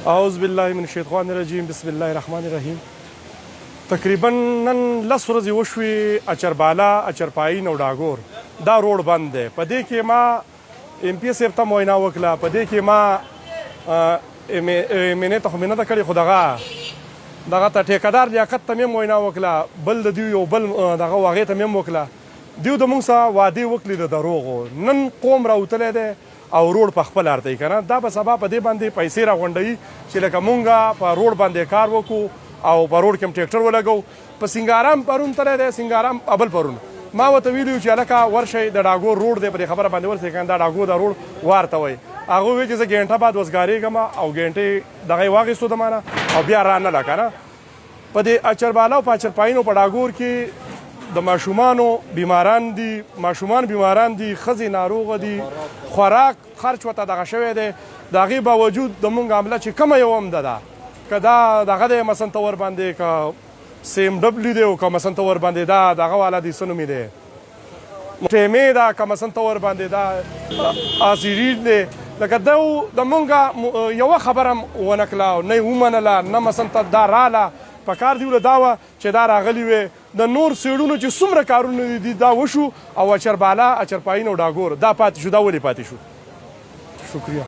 اعوذ بالله من الشیطان الرجیم بسم الله الرحمن الرحیم. تقریبا نن لس ورځې وشوې اچربالا اچرپاین او ډاګور دا روډ بند دی. په دې کې ما ایم پی صاحب ته معاینه وکړه، په دې کې ما مینې ته خو مې نه ده کړې، خو دغه ته ټیکهدار لیاقت ته مې معاینه وکړه، بل د دوی یو بل دغه هغې ته مې وکړه. دوی د موږ سره وعدې وکړې د دروغو. نن قوم راوتلی دی او روډ په خپل ارته که نه، دا به سبا په دې باندې پیسې راغونډوي چې لکه مونږ په روډ باندې کار وکړو او په روډ کې هم ټریکټر ولګو. په سینګارام پرون تللی دی، سینګارام ابل پرون ما ورته ویلي چې هلکه ورشئ د ډاګور روډ دی، په دې خبره باندې ورسئ که نه دا ډاګور دا روډ وارته وایي. هغه وویل چې زه ګینټه بعد وزګارېږم او ګینټې دغه یې واخېستو د مانه او بیا رانله که نه. په دې اچربالا او په اچرپاینو په ډاګور کې د ماشومانو بیماران دي، ماشومان بیماران دي، ښځې ناروغه دي، خوراک خرچ ورته دغه شوی دی. د هغې باوجود د مونږ عمله چې کومه یو هم ده که دا دغه دی مثلا ته ورباندې که سی ام ډبلیو دی او که مثلا ته ورباندې دا دغه والا دی څه نومې دی ټیمې ده، که مثلا ته ورباندې دا اسیریډ دی، لکه د مونږ یوه خبره هم ونه کړله، نه یې ومنله، نه مثلا ته دا راله. په کار دی وله دا وه چې دا راغلي وې د نور سیړونو چې څومره کارونه دي دا وشو او اچربالا اچرپاین او ډاګور دا پاتې شو. دا ولې پاتې شو؟ شکریه.